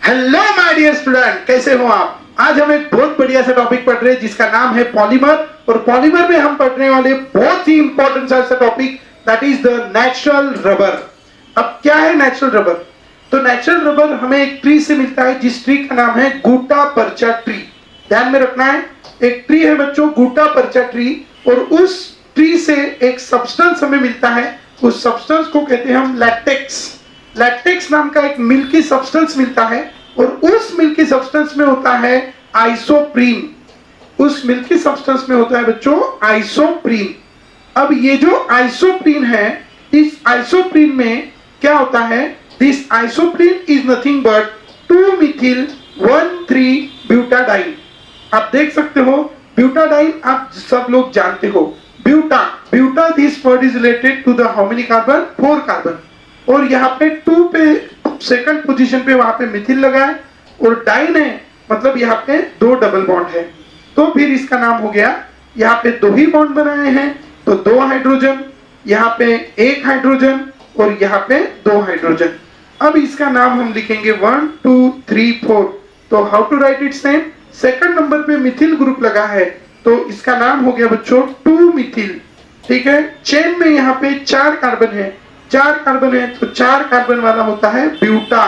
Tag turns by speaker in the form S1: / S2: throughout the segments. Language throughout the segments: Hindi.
S1: हेलो माय डियर स्टूडेंट, कैसे हो आप। आज हम एक बहुत बढ़िया सा टॉपिक पढ़ रहे हैं जिसका नाम है पॉलीमर। और पॉलीमर में हम पढ़ने वाले बहुत ही इंपॉर्टेंट सा topic that is the natural rubber. अब क्या है नेचुरल रबर? तो नेचुरल रबर हमें एक ट्री से मिलता है जिस ट्री का नाम है गुटा पर्चा ट्री। ध्यान में रखना है, एक ट्री है बच्चों गुटा पर्चा ट्री, और उस ट्री से एक सब्सटेंस हमें मिलता है। उस सब्सटेंस को कहते हैं हम लैटेक्स। लैटेक्स नाम का एक मिल्की सब्सटेंस मिलता है, और उस मिल्की सब्सटेंस में होता है आइसोप्रीन। उस मिल्की सब्सटेंस में होता है बच्चों आइसोप्रीन। अब ये जो आइसोप्रीन है, इस आइसोप्रीन में क्या होता है? This isoprene is nothing but 2-methyl-1,3-ब्यूटाडाइन। आप देख सकते हो ब्यूटाडाइन, आप सब लोग जानते हो। ब्यूटा this word is related to the how many carbon? 4 carbon. और यहाँ पे 2 पे सेकंड पोजीशन पे वहां पे मिथिल लगा है, और डाइन है मतलब यहाँ पे 2 डबल बॉन्ड है। तो फिर इसका नाम हो गया, यहाँ पे 2 ही बॉन्ड बनाए हैं तो 2 हाइड्रोजन, यहाँ पे 1 हाइड्रोजन और यहाँ पे 2 हाइड्रोजन। अब इसका नाम हम लिखेंगे 1 2 3 4। तो how to write its name? Second number पे मिथिल ग्रुप लगा है तो इसका नाम हो गया बच्चों 2 मिथिल। ठीक है, चेन में यहाँ पे 4 कार्बन है, 4 कार्बन है तो 4 कार्बन वाला होता है ब्यूटा।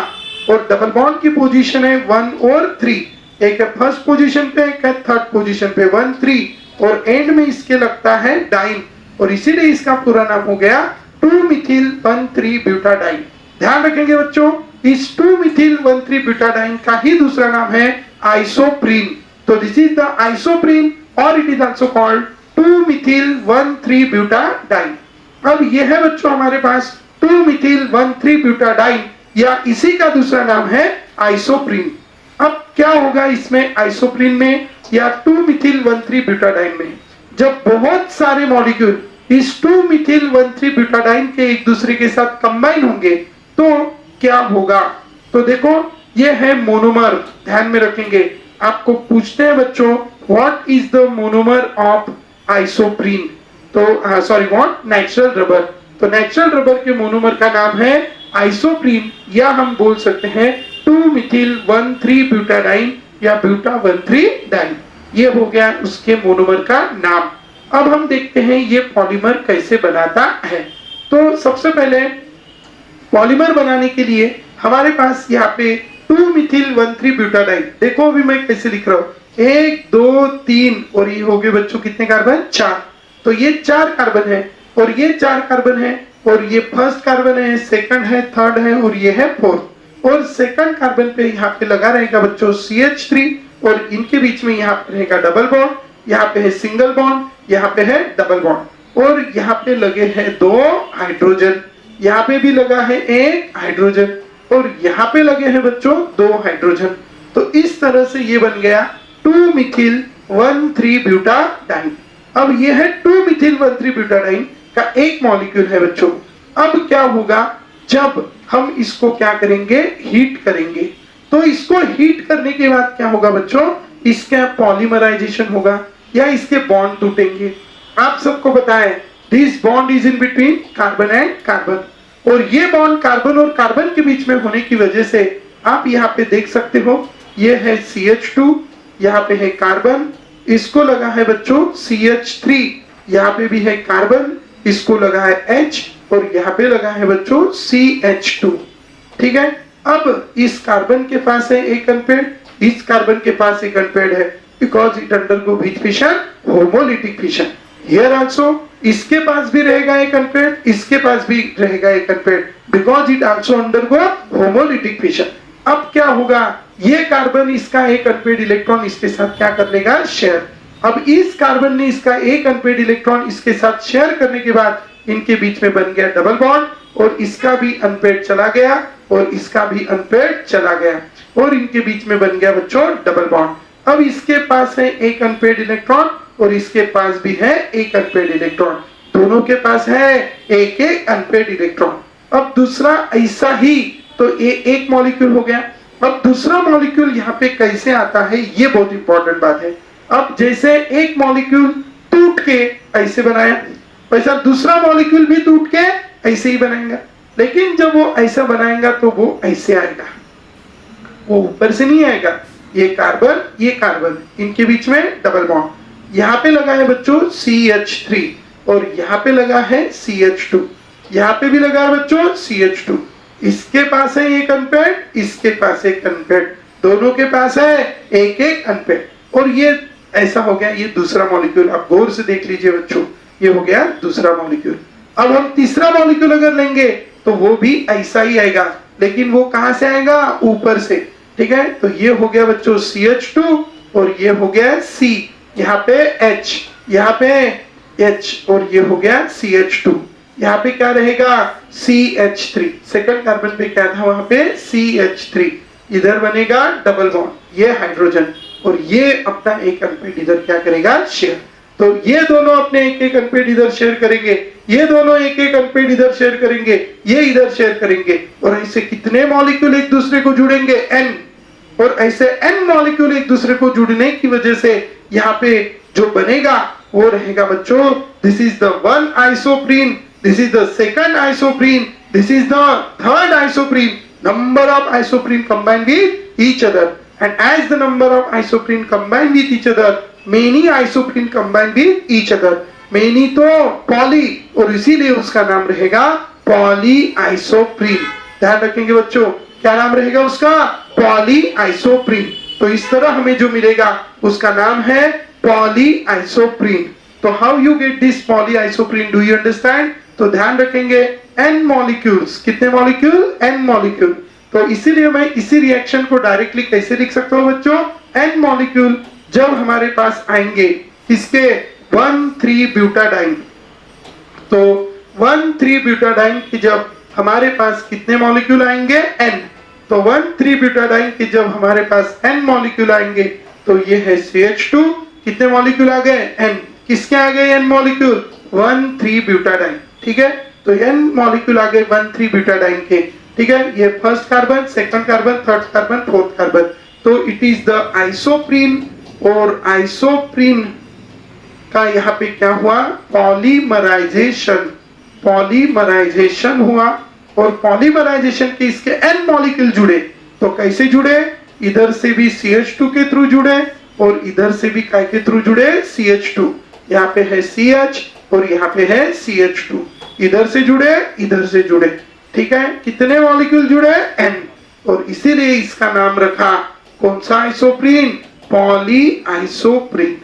S1: और डबल बॉन्ड की पोजीशन है 1 और 3, एक है फर्स्ट पोजीशन पे, एक है थर्ड पोजीशन पे 1 3, और एंड में इसके लगता है डाइन, और इसीलिए इसका पूरा नाम हो गया 2-methyl-1,3-ब्यूटाडाइन। ध्यान रखेंगे बच्चों, इस 2-methyl-1,3-ब्यूटाडाइन का ही दूसरा नाम है आइसोप्रीन। तो दिस इज द आइसोप्रीन और इट इज आल्सो कॉल्ड 2-methyl-1,3-ब्यूटाडाइन। अब ये है बच्चों हमारे पास 2-methyl-1,3-ब्यूटाडाइन, या इसी का दूसरा नाम है आइसोप्रीन। अब क्या होगा इसमें आइसोप्रीन में या 2-methyl-1,3-ब्यूटाडाइन में? जब बहुत सारे मॉलिक्यूल इस 2-methyl-1,3-ब्यूटाडाइन के एक दूसरे के साथ कंबाइन होंगे तो क्या होगा? तो देखो ये है मोनोमर। ध्यान में रखेंगे, आपको पूछते हैं बच्चों what is the monomer of isoprene? तो सॉरी व्हाट? Natural rubber. तो नेचुरल रबर के मोनोमर का नाम है आइसोप्रीन, या हम बोल सकते हैं 2-methyl-1,3-ब्यूटाडाइन या ब्यूटा-1,3-डाइन। ये हो गया उसके मोनोमर का नाम। अब हम देखते हैं ये पॉलीमर कैसे बनाता है। तो सबसे पहले पॉलीमर बनाने के लिए हमारे पास यहाँ पे 2-methyl-1,3-ब्यूटाडाइन, देखो अभी मैं कैसे लिख रहा हूँ, 1 2 3, और ये हो गए बच्चों कितने कार्बन? 4। तो ये 4 कार्बन है और ये 4 कार्बन है, और ये फर्स्ट कार्बन है, सेकंड है, थर्ड है और ये है फोर्थ। और सेकंड कार्बन पे यहाँ पे लगा रहेगा बच्चों CH3, और इनके बीच में यहाँ पे रहेगा डबल बॉन्ड, यहाँ पे है सिंगल बॉन्ड, यहाँ पे है डबल बॉन्ड, और यहाँ पे लगे हैं 2 हाइड्रोजन, यहाँ पे भी लगा है 1 हाइड्रोजन, और यहाँ पे लगे हैं बच्चों 2 हाइड्रोजन। तो इस तरह से ये बन गया 2-methyl-1,3-ब्यूटाडाइन। अब ये है 2-methyl-1,3-ब्यूटाडाइन का एक मॉलिक्यूल है बच्चों। अब क्या होगा जब हम इसको क्या करेंगे? हीट करेंगे। तो इसको हीट करने के बाद क्या होगा बच्चों? इसका पॉलीमराइजेशन होगा या इसके बॉन्ड टूटेंगे। आप सबको पता है this bond is in between carbon and carbon, और ये बॉन्ड कार्बन और कार्बन के बीच में होने की वजह से आप यहाँ पे देख सकते हो ये है CH2, यहाँ पे है कार्बन, इसको लगा है बच्चों CH3, यहाँ पे भी है कार्बन, इसको लगा है H, और यहाँ पे लगा है बच्चों CH2। ठीक है, अब इस कार्बन के पास है एक अनपेड, इस कार्बन के पास एक अनपेड है, because it undergo which fission? Homolytic fission. Here also इसके पास भी रहेगा एक अनपेड, इसके पास भी रहेगा एक unpaired, because it also undergo homolytic fission. अब क्या होगा? ये कार्बन इसका एक अनपेड इलेक्ट्रॉन इसके साथ क्या कर लेगा? शेयर। अब इस कार्बन ने इसका एक अनपेड इलेक्ट्रॉन इसके साथ शेयर करने के बाद इनके बीच में बन गया डबल बॉन्ड, और इसका भी अनपेड चला गया और इसका भी अनपेड चला गया, और इनके बीच में बन गया बच्चों डबल बॉन्ड। अब इसके पास है एक अनपेड इलेक्ट्रॉन और इसके पास भी है एक अनपेड इलेक्ट्रॉन, दोनों के पास है एक एक अनपेड इलेक्ट्रॉन। अब दूसरा ऐसा ही, तो ये एक मॉलिक्यूल हो गया। अब दूसरा मॉलिक्यूल यहाँ पे कैसे आता है ये बहुत इंपॉर्टेंट बात है। अब जैसे एक मॉलिक्यूल टूट के ऐसे बनाया, वैसा दूसरा मॉलिक्यूल भी टूट के ऐसे ही बनाएगा, लेकिन जब वो ऐसा बनाएगा तो वो ऐसे आएगा। वो ऊपर से नहीं आएगा। ये कार्बन इनके बीच में डबल बॉन्ड, यहाँ पे लगा है बच्चों CH3 और यहाँ पे लगा है CH2, यहाँ पे भी लगा है बच्चों CH2। इसके पास है एक अनपेड, इसके पास एक अनपेड, दोनों के पास है एक एक अनपेड। और ये ऐसा हो गया, ये दूसरा मॉलिक्यूल। आप गौर से देख लीजिए बच्चों, ये हो गया दूसरा मॉलिक्यूल। अब हम तीसरा मॉलिक्यूल अगर लेंगे तो वो भी ऐसा ही आएगा, लेकिन वो कहां से आएगा, ऊपर से। ठीक है, तो ये हो गया बच्चों CH2 और ये हो गया C, यहाँ पे H, यहाँ पे H और ये हो गया CH2। यहाँ पे क्या रहेगा CH3, सेकंड कार्बन पे क्या था वहां पे CH3, इधर बनेगा डबल बॉन्ड, ये हाइड्रोजन और ये अपना एक अनपेड इधर क्या करेगा शेयर। तो ये दोनों अपने एक एक अनपेड इधर शेयर करेंगे, ये दोनों एक एक अनपेड इधर शेयर करेंगे, ये इधर शेयर करेंगे और ऐसे कितने मॉलिक्यूल एक दूसरे को जुड़ेंगे N, और ऐसे N मॉलिक्यूल एक दूसरे को जुड़ने की वजह से यहाँ पे जो बनेगा वो रहेगा बच्चों, this is the one isoprene, this is the second isoprene, this is the third isoprene. Number of isoprene combine with each other, and as the number of isoprene combine with each other, many isoprene combine with each other। many तो पॉली और इसीलिए उसका नाम रहेगा पॉली आइसोप्रीन। ध्यान रखेंगे बच्चों, क्या नाम रहेगा उसका, पॉली आइसोप्रीन। तो इस तरह हमें जो मिलेगा उसका नाम है पॉली आइसोप्रीन। तो how you get this poly isoprene, do you understand. तो ध्यान रखेंगे n मॉलिक्यूल्स, कितने मॉलिक्यूल, n मॉलिक्यूल। तो इसीलिए मैं इसी रिएक्शन को डायरेक्टली कैसे लिख सकता हूं बच्चों, n मॉलिक्यूल जब हमारे पास आएंगे किसके, 1,3 ब्यूटाडाइन। तो 1,3 ब्यूटाडाइन की जब हमारे पास कितने मॉलिक्यूल आएंगे, n। तो 1,3 ब्यूटाडाइन की जब हमारे पास n मॉलिक्यूल आएंगे तो ये है CH2, कितने मॉलिक्यूल आ गए, n। किसके आ गए n मॉलिक्यूल, 1,3 ब्यूटाडाइन। ठीक है, तो n मॉलिक्यूल आ गए 1,3 ब्यूटाडाइन के। ठीक है, ये first carbon, second carbon, third carbon, fourth carbon. तो इट इज द आइसोप्रीन, और आइसोप्रीन का यहाँ पे क्या हुआ, पॉलीमराइजेशन, पॉलीमराइजेशन हुआ। और पॉलीमराइजेशन के इसके n मॉलिक्यूल जुड़े, तो कैसे जुड़े, इधर से भी CH2 के थ्रू जुड़े और इधर से भी काय के थ्रू जुड़े, CH2। यहाँ पे है CH और यहाँ पे है CH2, इधर से जुड़े, इधर से जुड़े। ठीक है, कितने मॉलिक्यूल जुड़े, n। और इसीलिए इसका नाम रखा कौन सा आइसोप्रीन, पॉली आइसोप्रीन।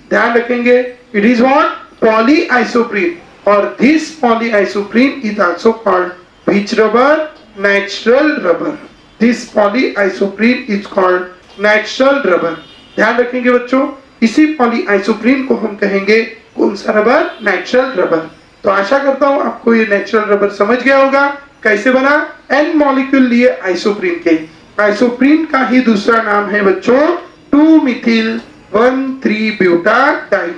S1: ध्यान रखेंगे, it is what, poly isoprene. और this poly isoprene is also called which rubber, natural rubber. This poly isoprene is called natural rubber. ध्यान रखेंगे बच्चों, इसी पॉली आइसोप्रीन को हम कहेंगे कौन सा रबर, नेचुरल रबर। तो आशा करता हूं आपको ये नेचुरल रबर समझ गया होगा। कैसे बना, n मॉलिक्यूल लिए आइसोप्रीन के, आइसोप्रीन का ही दूसरा नाम है बच्चों 2-methyl-1,3 ब्यूटाडाइन,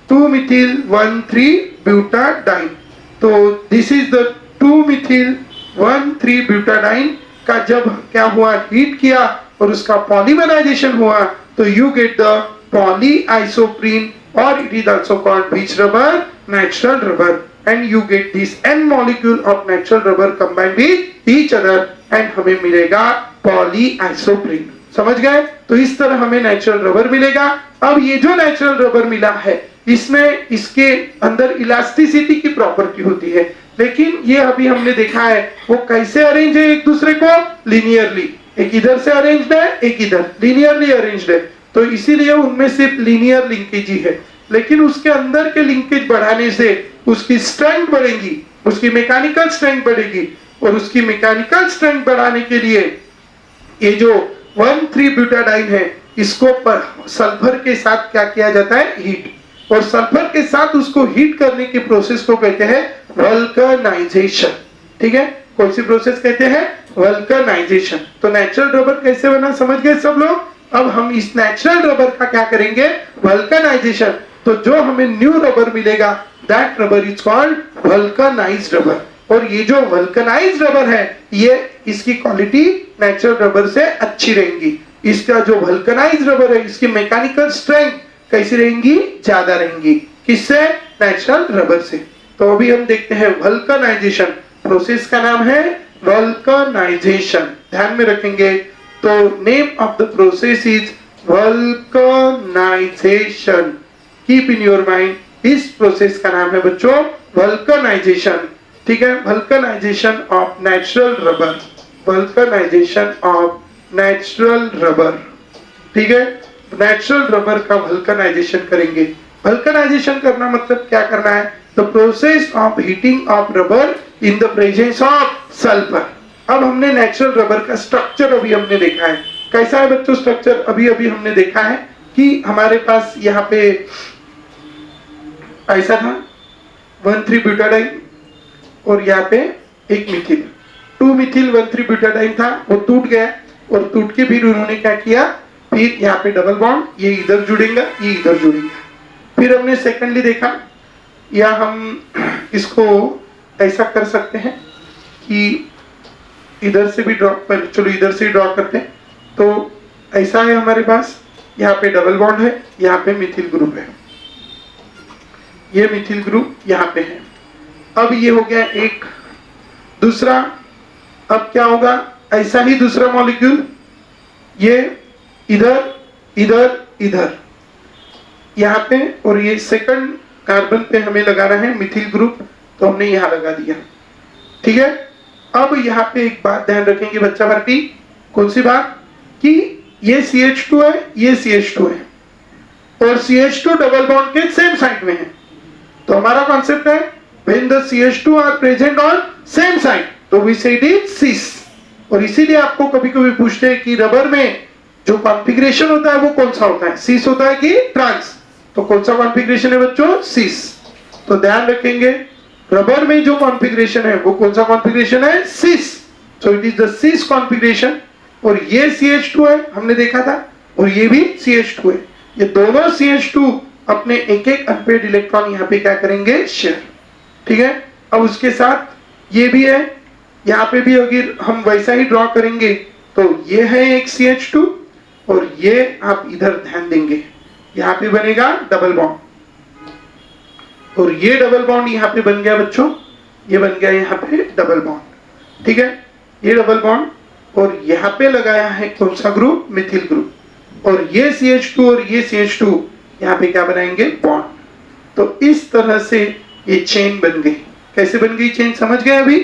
S1: 2-methyl-1,3 ब्यूटाडाइन। तो this is the 2-methyl-1,3 butadiene का जब क्या हुआ, हीट किया और उसका पॉलीमराइजेशन हुआ तो you get the poly isoprene, और it is also called which rubber, natural rubber. And you get this n molecule of natural rubber combined with each other and हमें मिलेगा polyisoprene। समझ गए, तो इस तरह हमें नेचुरल रबर मिलेगा। अब ये जो नेचुरल रबर मिला है इसमें इसके अंदर इलास्टिसिटी की प्रॉपर्टी होती है, लेकिन ये अभी हमने देखा है वो कैसे अरेंज है एक दूसरे को, लीनियरली। एक इधर से अरेंज्ड है, एक इधर, लीनियरली अरेंज्ड है। तो इसीलिए उनमें सिर्फ लीनियर लिंकेज ही है, लेकिन उसके अंदर के लिंकेज बढ़ाने से उसकी स्ट्रेंथ बढ़ेगी, उसकी मैकेनिकल स्ट्रेंथ बढ़ेगी। और उसकी मैकेनिकल स्ट्रेंथ बढ़ाने के लिए ये जो 1,3 ब्यूटाडाइन है इसको सल्फर के साथ क्या किया जाता है, हीट। और सल्फर के साथ उसको हीट करने की प्रोसेस को कहते हैं वल्कनाइजेशन। ठीक है, कौन सी प्रोसेस कहते हैं, वल्कनाइजेशन। तो नेचुरल रबर कैसे बना समझ गए सब लोग। अब हम इस नेचुरल रबर का क्या करेंगे, वल्कनाइजेशन। तो जो हमें न्यू रबर मिलेगा that rubber is called vulcanised rubber. और ये जो वल्कनाइज्ड रबर है ये इसकी क्वालिटी नेचुरल रबर से अच्छी रहेंगी। इसका जो वल्कनाइज्ड रबर है इसकी मैकेनिकल स्ट्रेंथ कैसी रहेंगी, ज्यादा रहेंगी। किससे, नेचुरल रबर से। तो अभी हम देखते हैं वल्कनाइजेशन, प्रोसेस का नाम है वल्कनाइजेशन। ध्यान में रखेंगे तो name of the process is vulcanisation. Keep in your mind, इस प्रोसेस का नाम है बच्चों वल्कनाइजेशन। ठीक है, vulcanisation of natural rubber, vulcanisation of natural rubber. ठीक है, नेचुरल रबर का वल्कनाइजेशन करेंगे। वल्कनाइजेशन करना मतलब क्या करना है? The process of heating of rubber in the presence of sulphur. अब हमने नेचुरल रबर का स्ट्रक्चर अभी हमने देखा है। कैसा है बच्चों स्ट्रक्चर? अभी अभी हमने देखा है कि हमारे पास यहाँ पे ऐसा था 1,3 ब्यूटाडाइन और यहाँ पे एक मिथिल, 2 मिथिल 1,3 ब्यूटाडाइन था, वो टूट गया और टूट के फिर उन्होंने क्या किया, फिर यहाँ पे डबल बॉन्ड, ये इधर जुड़ेगा, ये इधर जुड़ेगा। फिर हमने सेकेंडली देखा, या हम इसको ऐसा कर सकते हैं कि इधर से भी ड्रॉ पर, चलो इधर से ड्रॉ करते हैं। तो ऐसा है हमारे पास, यहाँ पे डबल बॉन्ड है, यहाँ पे मिथिल ग्रुप है, ये मिथिल ग्रुप यहाँ पे है। अब ये हो गया एक। दूसरा, अब क्या होगा, ऐसा ही दूसरा मॉलिक्यूल, ये इधर इधर इधर यहाँ पे, और ये सेकंड कार्बन पे हमें लगाना है मिथिल ग्रुप, तो हमने यहाँ लगा दिया। ठीक है, अब यहाँ पे एक बात ध्यान रखेंगे बच्चा पार्टी, कौन सी बात, कि ये CH2 है, ये CH2 है, और CH2 डबल बॉन्ड के सेम साइड में है। तो हमारा कॉन्सेप्ट है when the CH2 are present on same side, तो we say it is cis। और इसीलिए आपको कभी कभी पूछते हैं कि रबर में जो कॉन्फ़िगरेशन होता है वो कौन सा होता है, सिस होता है कि ट्रांस? तो कौन सा कॉन्फ़िगरेशन है बच्चों? सिस। तो ध्यान रखेंगे, रबर में जो कॉन्फ़िगरेशन है वो कौन सा कॉन्फ़िगरेशन है? Cis. So it is the cis configuration. और ये CH2 है, हमने देखा था, और ये भी CH2 है। ये दोनों CH2 अपने एक एक अनपेड इलेक्ट्रॉन यहाँ पे क्या करेंगे, शेयर। ठीक है, अब उसके साथ ये भी है, यहाँ पे भी अगर हम वैसा ही ड्रॉ करेंगे तो ये है एक CH2, और ये आप इधर ध्यान देंगे, यहाँ पे बनेगा डबल बॉन्ड, और ये डबल बॉन्ड यहाँ पे बन गया बच्चों, ये बन गया यहाँ पे डबल बॉन्ड। ठीक है, ये डबल बॉन्ड, और यहाँ पे लगाया है कौन सा ग्रुप? Methyl group. और ये CH2 और ये CH2 यहाँ पे क्या बनाएंगे? बॉन्ड। तो इस तरह से ये चेन बन गई। कैसे बन गई चेन, समझ गए अभी?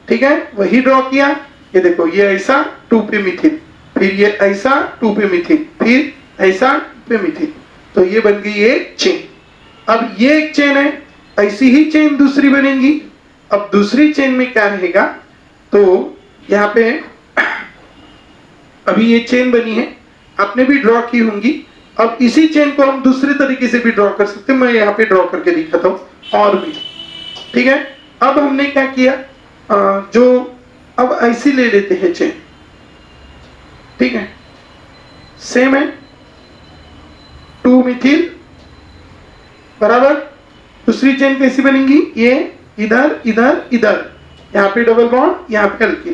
S1: ठीक है, वही ड्रॉ किया। ये देखो, ये ऐसा 2 पे मिथिल, फिर ये ऐसा 2 पे मिथिल, फिर ऐसा 2 पे मिथिल, तो ये बन गई एक चेन। अब ये एक चेन है, ऐसी ही चेन दूसरी बनेगी। अब दूसरी चेन में क्या रहेगा, तो यहाँ पे अभी ये चेन बनी है, आपने भी ड्रॉ की होंगी। अब इसी चेन को हम दूसरे तरीके से भी ड्रॉ कर सकते हैं, मैं यहाँ पे ड्रॉ करके दिखाता हूँ और भी। ठीक है, अब हमने क्या किया, जो अब ऐसी ले लेते हैं चेन। ठीक है, सेम है, 2 मिथिल बराबर। दूसरी चेन कैसी बनेगी, ये इधर इधर इधर, यहाँ पे डबल बॉन्ड, यहाँ पे अल्किल।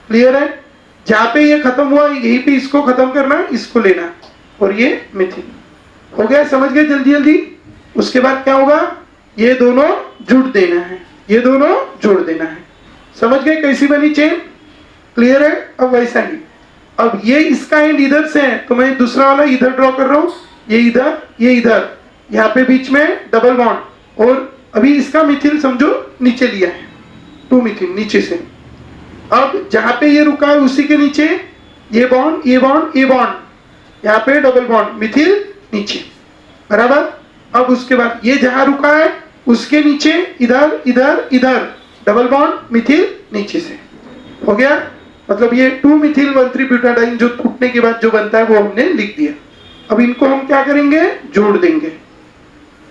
S1: क्लियर है, जहां पे ये खत्म हुआ यहीं पे इसको खत्म करना, इसको लेना, और ये मिथिल हो गया। समझ गए जल्दी जल्दी? उसके बाद क्या होगा, ये दोनों जुड़ देना है, ये दोनों जोड़ देना है। समझ गए कैसी बनी चेन? क्लियर है? अब वैसा ही, अब ये इसका एंड इधर से है, तो मैं दूसरा वाला इधर ड्रॉ कर रहा हूं, ये इधर, ये इधर, यहाँ पे बीच में डबल बॉन्ड, और अभी इसका मिथिल समझो नीचे लिया है, 2 मिथिल नीचे से। अब जहां पे ये रुका है उसी के नीचे ये बॉन्ड, ये बॉन्ड, ये बॉन्ड, यहाँ पे डबल बॉन्ड, मिथिल नीचे, बराबर। अब उसके बाद ये जहां रुका है उसके नीचे इधर इधर इधर डबल बॉन्ड, मिथिल नीचे से। हो गया, मतलब ये 2 मिथिल 1,3 ब्यूटाडाइन जो टूटने के बाद जो बनता है वो हमने लिख दिया। अब इनको हम क्या करेंगे, जोड़ देंगे,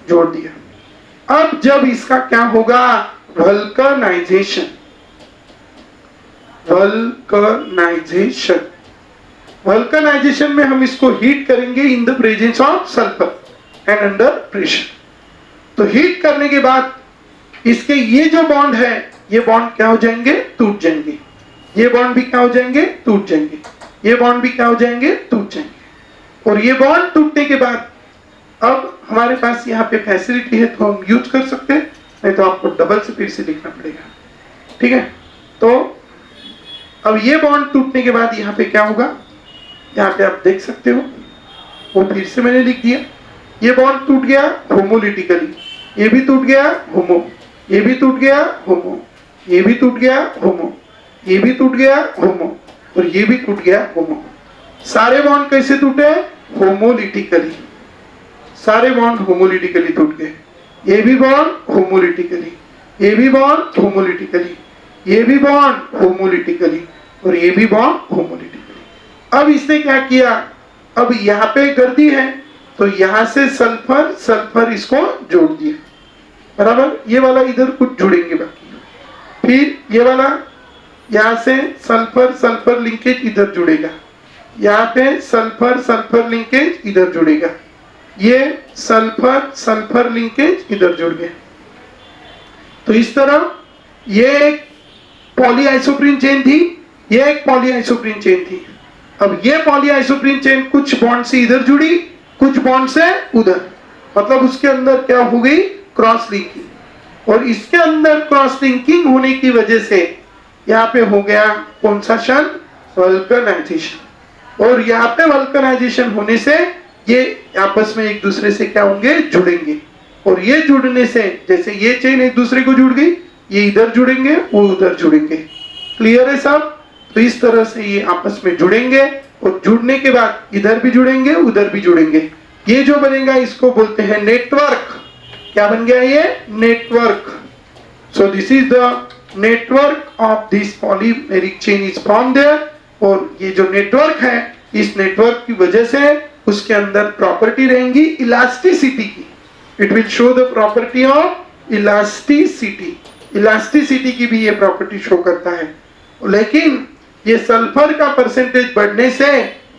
S1: जोड़ दिया। अब जब इसका क्या होगा, वल्कनाइजेशन, वल्कनाइजेशन, वल्कनाइजेशन में हम इसको हीट करेंगे इन the presence of sulphur and under pressure. तो हीट करने के बाद इसके ये जो बॉन्ड है, ये बॉन्ड क्या हो जाएंगे, टूट जाएंगे। ये बॉन्ड भी क्या हो जाएंगे, टूट जाएंगे। ये बॉन्ड भी क्या हो जाएंगे, टूट जाएंगे। और ये बॉन्ड टूटने के बाद अब हमारे पास यहाँ पे फैसिलिटी है तो हम यूज कर सकते हैं, नहीं तो आपको डबल से फिर से लिखना पड़ेगा। ठीक है, तो अब ये बॉन्ड टूटने के बाद यहाँ पे क्या होगा, यहाँ पे आप देख सकते हो, वो फिर से मैंने लिख दिया। ये बॉन्ड टूट गया होमोलिटिकली, ये भी टूट गया होमो, ये भी टूट गया होमो, ये भी टूट गया होमो, ये भी टूट गया होमो, और ये भी टूट गया होमो। सारे बॉन्ड कैसे टूटे? होमोलिटिकली। सारे बॉन्ड होमोलिटिकली टूट गए। ये भी बॉन्ड होमोलिटिकली, ये भी बॉन्ड होमोलिटिकली, ये भी बॉन्ड होमोलिटिकली, और ये भी बॉन्ड होमोलिटिकली। अब इसने क्या किया? अब यहाँ पे गर्दी है तो यहाँ से सल्फर सल्फर इसको जोड़ दिया, बराबर। ये वाला इधर कुछ जुड़ेंगे बाकी, फिर ये वाला यहाँ से सल्फर सल्फर लिंकेज इधर जुड़ेगा, यहाँ पे सल्फर सल्फर लिंकेज इधर जुड़ेगा, ये सल्फर सल्फर लिंकेज इधर जुड़ गए। तो इस तरह ये एक पॉलीआइसोप्रीन चेन थी, ये एक पॉलीआइसोप्रीन चेन थी। अब ये पॉलीआइसोप्रीन चेन कुछ बॉन्ड से इधर जुड़ी, कुछ बॉन्ड से उधर, मतलब उसके अंदर क्या हो गई? Cross linking. और इसके अंदर क्रॉस लिंकिंग होने की वजह से यहाँ पे हो गया कौन सा क्षण? वल्कनाइजेशन। और यहाँ पे वल्कनाइजेशन होने से ये आपस में एक दूसरे से क्या होंगे? जुड़ेंगे। और ये जुड़ने से, जैसे ये चेन एक दूसरे को जुड़ गई, ये इधर जुड़ेंगे, वो उधर जुड़ेंगे। क्लियर है सब? तो इस तरह से ये आपस में जुड़ेंगे, और जुड़ने के बाद इधर भी जुड़ेंगे, उधर भी जुड़ेंगे। ये जो बनेगा इसको बोलते हैं नेटवर्क। क्या बन गया ये? Network. So this is the network of this polymeric chain is form there. और ये जो नेटवर्क है, इस नेटवर्क की वजह से उसके अंदर प्रॉपर्टी रहेंगी इलास्टिसिटी की। It will show the property of elasticity. Elasticity की भी ये प्रॉपर्टी शो करता है। लेकिन ये सल्फर का परसेंटेज बढ़ने से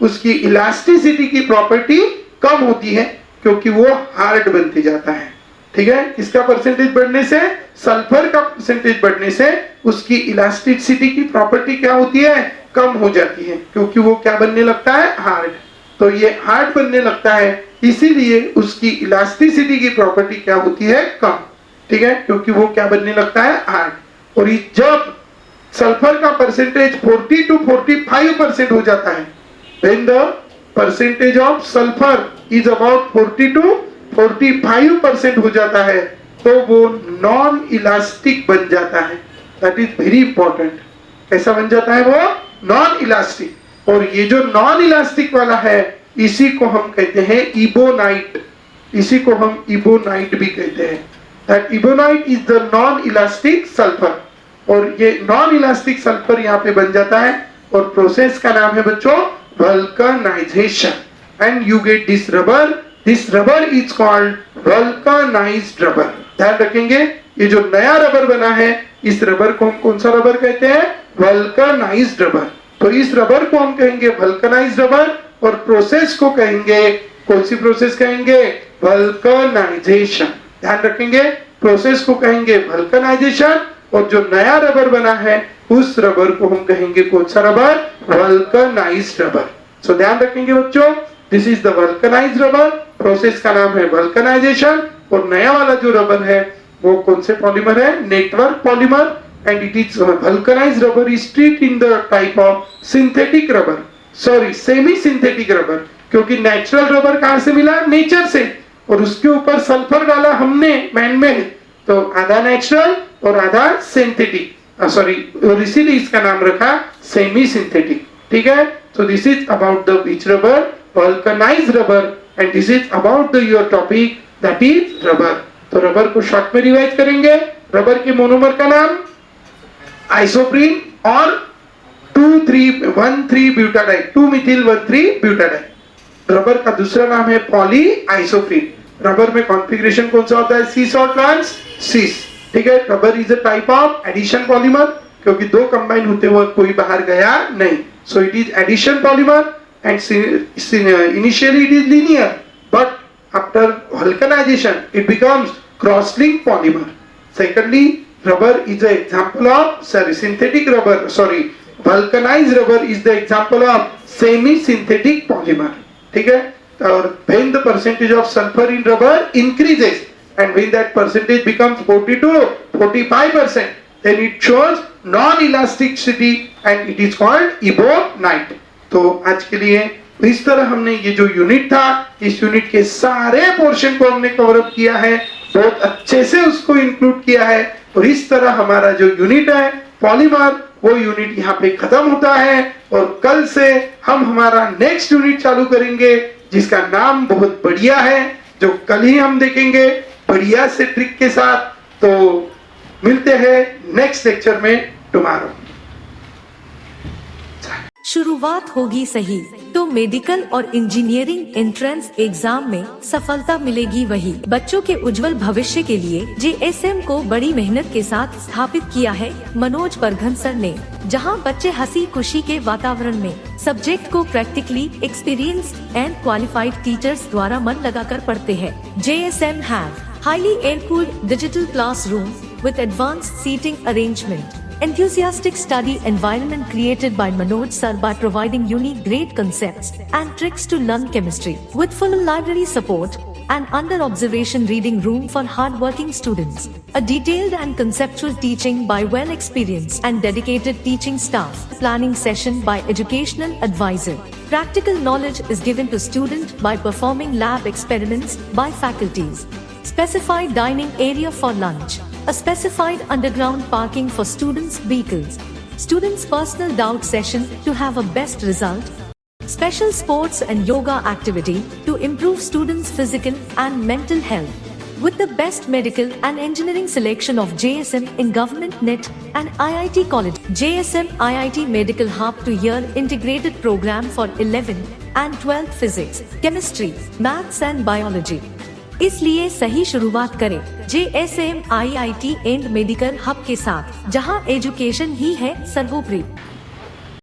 S1: उसकी इलास्टिसिटी की प्रॉपर्टी कम होती है, क्योंकि वो हार्ड बनते जाता है। ठीक है, इसका परसेंटेज बढ़ने से, सल्फर का परसेंटेज बढ़ने से उसकी इलास्टिसिटी की प्रॉपर्टी क्या होती है? कम हो जाती है, क्योंकि वो क्या बनने लगता है? हार्ड। तो ये हार्ड बनने लगता है, इसीलिए उसकी इलास्टिसिटी की प्रॉपर्टी क्या होती है? कम। ठीक है, क्योंकि वो क्या बनने लगता है? हार्ड। और जब सल्फर का परसेंटेज 40 to 45% हो जाता है, when the percentage of sulfur is about 40 to 45% हो जाता है, तो वो नॉन इलास्टिक बन जाता है। That is very important. कैसा बन जाता है वो? Non elastic. और ये जो नॉन इलास्टिक वाला है, इसी को हम कहते हैं इबोनाइट। इसी को हम इबोनाइट भी कहते हैं। That ebonite is the non elastic sulphur. और ये नॉन इलास्टिक सल्फर यहाँ पे बन जाता है, और प्रोसेस का नाम है बच्चों vulcanisation. And you get this rubber. This rubber is called vulcanised rubber. ध्यान रखेंगे, ये जो नया रबर बना है, इस रबर को हम कौन सा रबर कहते हैं? Vulcanised rubber. तो इस रबर को हम कहेंगे वल्कनाइज्ड रबर, और प्रोसेस को कहेंगे, कौन सी प्रोसेस कहेंगे? वल्कनाइजेशन। ध्यान रखेंगे, प्रोसेस को कहेंगे वल्कनाइजेशन, और जो नया रबर बना है उस रबर को हम कहेंगे कौन सा रबर? Vulcanised rubber. सो ध्यान रखेंगे बच्चों, this is the vulcanised rubber. Process का नाम है वल्कनाइजेशन, और नया वाला जो रबर है वो कौन से पॉलीमर है? Network polymer. And it is vulcanised rubber is treat in the type of synthetic rubber, sorry semi synthetic rubber. क्योंकि नेचुरल रबर कहां से मिला? नेचर से। और उसके ऊपर सल्फर डाला हमने मैन में, तो आधा नेचुरल और आधा सिंथेटिक, सॉरी, और इसीलिए इसका नाम रखा सेमी सिंथेटिक। ठीक है, सो this is about the which rubber? Vulcanised rubber. And this is about the your topic, that is rubber. तो रबर को शॉर्ट में रिवाइज करेंगे। रबर के मोनोमर का नाम आइसोप्रीन और 2,3,1,3 ब्यूटाडाइन, 2-methyl-1,3 ब्यूटाडाइन। रबर का दूसरा नाम है पॉली आइसोप्रीन। रबर में कॉन्फ़िगरेशन कौन सा होता है? सीस और ट्रांस सीस। ठीक है, rubber is a type of addition polymer, क्योंकि दो कंबाइन होते हुए कोई बाहर गया नहीं। So it is addition polymer, and initially it is linear, but after vulcanisation it becomes cross link polymer. Secondly, rubber is an example of, synthetic rubber, sorry, vulcanized rubber is the example of semi synthetic polymer. ठीक है, और when the percentage of sulfur in rubber increases and when that percentage becomes 40 to 45%, then it shows non elasticity and it is called ebonite. तो आज के लिए तो इस तरह हमने ये जो यूनिट था, इस यूनिट के सारे पोर्शन को हमने कवर अप किया है, बहुत अच्छे से उसको इंक्लूड किया है। और इस तरह हमारा जो यूनिट है पॉलीमर, वो यूनिट यहाँ पे खत्म होता है। और कल से हम हमारा नेक्स्ट यूनिट चालू करेंगे, जिसका नाम बहुत बढ़िया है, जो कल ही हम देखेंगे बढ़िया से ट्रिक के साथ। तो मिलते हैं नेक्स्ट लेक्चर में टुमारो।
S2: शुरुआत होगी सही तो मेडिकल और इंजीनियरिंग एंट्रेंस एग्जाम में सफलता मिलेगी वही। बच्चों के उज्जवल भविष्य के लिए JSM को बड़ी मेहनत के साथ स्थापित किया है मनोज परघन सर ने, जहां बच्चे हंसी खुशी के वातावरण में सब्जेक्ट को practically experienced and qualified teachers द्वारा मन लगाकर पढ़ते हैं। JSM have highly air-cooled digital classroom with advanced seating arrangement. Enthusiastic study environment created by Manoj sir by providing unique great concepts and tricks to learn chemistry. With full library support and under observation reading room for hard-working students. A detailed and conceptual teaching by well-experienced and dedicated teaching staff. Planning session by educational advisor. Practical knowledge is given to student by performing lab experiments by faculties. Specified dining area for lunch. A specified underground parking for students' vehicles. Students' personal doubt session to have a best result. Special sports and yoga activity to improve students' physical and mental health. With the best medical and engineering selection of JSM in Government NET and IIT College. JSM IIT Medical Hub to Year Integrated Program for 11th and 12th Physics, Chemistry, Maths and Biology. इसलिए सही शुरुआत करें JSM IIT and medical hub के साथ, जहां एजुकेशन ही है सर्वोपरि।